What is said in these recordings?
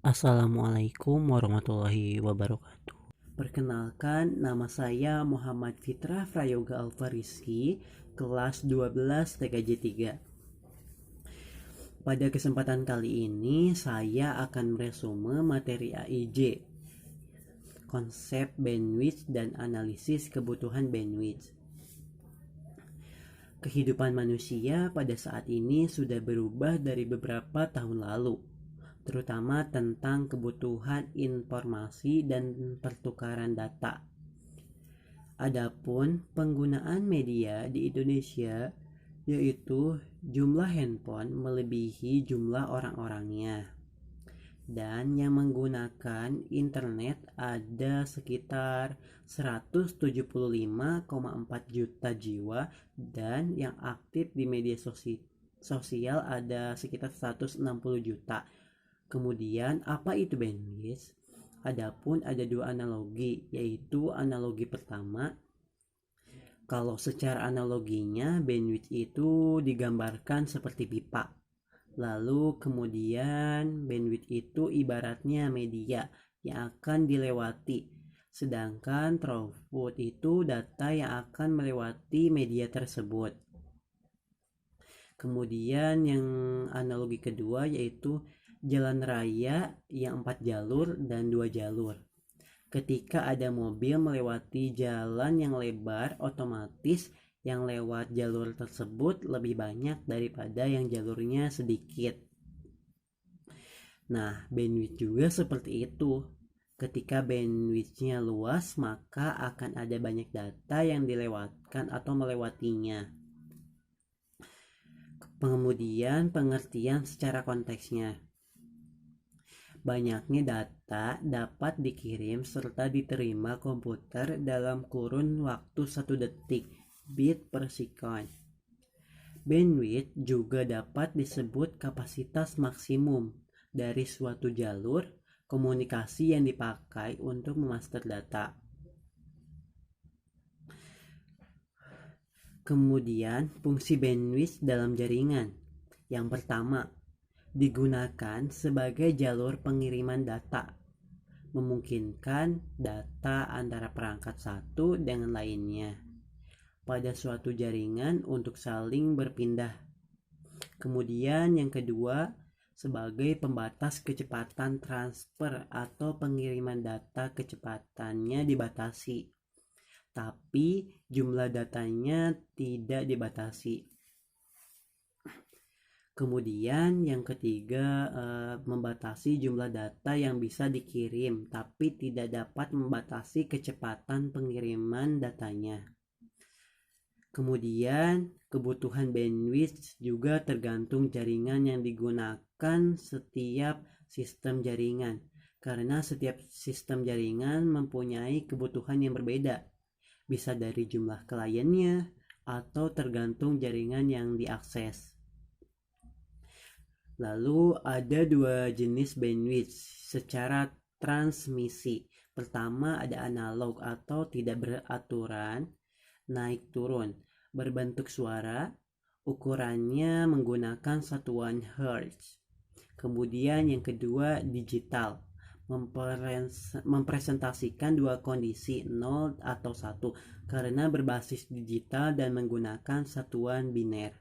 Assalamualaikum warahmatullahi wabarakatuh. Perkenalkan, nama saya Muhammad Fitra Prayoga Alfariski, kelas 12 TKJ 3. Pada kesempatan kali ini, saya akan meresume materi AIJ, konsep bandwidth dan analisis kebutuhan bandwidth. Kehidupan manusia pada saat ini sudah berubah dari beberapa tahun lalu, terutama tentang kebutuhan informasi dan pertukaran data. Adapun penggunaan media di Indonesia, yaitu jumlah handphone melebihi jumlah orang-orangnya, dan yang menggunakan internet ada sekitar 175,4 juta jiwa, dan yang aktif di media sosial ada sekitar 160 juta. Kemudian apa itu bandwidth? Adapun ada dua analogi, yaitu analogi pertama, kalau secara analoginya bandwidth itu digambarkan seperti pipa. Lalu kemudian bandwidth itu ibaratnya media yang akan dilewati. Sedangkan throughput itu data yang akan melewati media tersebut. Kemudian yang analogi kedua yaitu jalan raya yang 4 jalur dan 2 jalur. Ketika ada mobil melewati jalan yang lebar, otomatis yang lewat jalur tersebut lebih banyak daripada yang jalurnya sedikit. Nah, bandwidth juga seperti itu. Ketika bandwidthnya luas, maka akan ada banyak data yang dilewatkan atau melewatinya. Kemudian pengertian secara konteksnya. Banyaknya data dapat dikirim serta diterima komputer dalam kurun waktu 1 detik, bit per second. Bandwidth juga dapat disebut kapasitas maksimum dari suatu jalur komunikasi yang dipakai untuk memaster data. Kemudian fungsi bandwidth dalam jaringan. Yang pertama, digunakan sebagai jalur pengiriman data, memungkinkan data antara perangkat satu dengan lainnya pada suatu jaringan untuk saling berpindah. Kemudian yang kedua, sebagai pembatas kecepatan transfer atau pengiriman data kecepatannya dibatasi, tapi jumlah datanya tidak dibatasi. Kemudian yang ketiga, membatasi jumlah data yang bisa dikirim, tapi tidak dapat membatasi kecepatan pengiriman datanya. Kemudian kebutuhan bandwidth juga tergantung jaringan yang digunakan setiap sistem jaringan, karena setiap sistem jaringan mempunyai kebutuhan yang berbeda, bisa dari jumlah kliennya atau tergantung jaringan yang diakses. Lalu ada dua jenis bandwidth secara transmisi. Pertama ada analog atau tidak beraturan, naik turun, berbentuk suara, ukurannya menggunakan satuan Hertz. Kemudian yang kedua digital, mempresentasikan dua kondisi 0 atau 1 karena berbasis digital dan menggunakan satuan biner.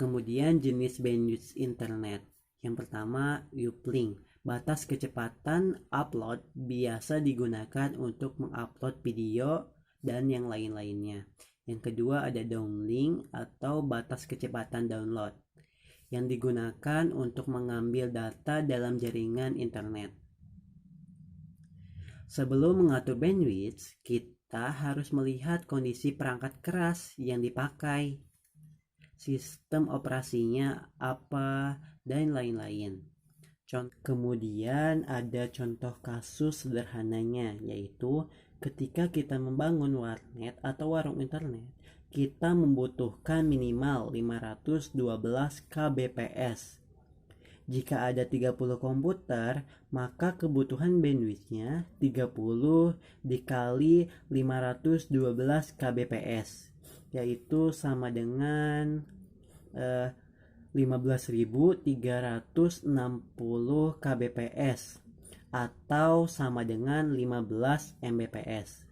Kemudian jenis bandwidth internet. Yang pertama uplink, batas kecepatan upload biasa digunakan untuk mengupload video dan yang lain-lainnya. Yang kedua ada downlink atau batas kecepatan download, yang digunakan untuk mengambil data dalam jaringan internet. Sebelum mengatur bandwidth, kita harus melihat kondisi perangkat keras yang dipakai, sistem operasinya apa, dan lain-lain. Kemudian ada contoh kasus sederhananya, yaitu ketika kita membangun warnet atau warung internet, kita membutuhkan minimal 512 kbps. Jika ada 30 komputer, maka kebutuhan bandwidthnya 30 dikali 512 kbps, yaitu sama dengan 15.360 kbps atau sama dengan 15 mbps.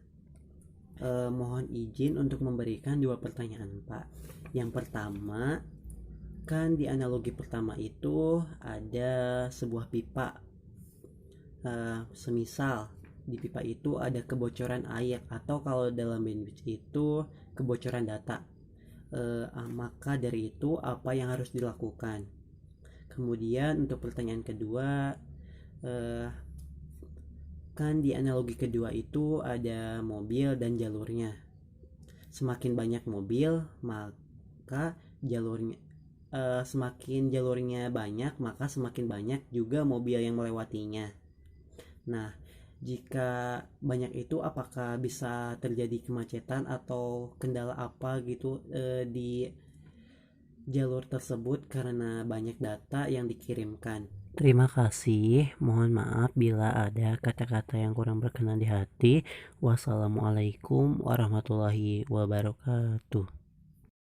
Mohon izin untuk memberikan dua pertanyaan, Pak. Yang pertama, kan di analogi pertama itu ada sebuah pipa. Semisal di pipa itu ada kebocoran air atau kalau dalam bandwidth itu kebocoran data. Maka dari itu apa yang harus dilakukan? Kemudian untuk pertanyaan kedua, kan di analogi kedua itu ada mobil dan jalurnya. Semakin banyak mobil, maka semakin jalurnya banyak, maka semakin banyak juga mobil yang melewatinya. Nah, jika banyak itu apakah bisa terjadi kemacetan atau kendala apa gitu di jalur tersebut karena banyak data yang dikirimkan? Terima kasih. Mohon maaf bila ada kata-kata yang kurang berkenan di hati. Wassalamualaikum warahmatullahi wabarakatuh.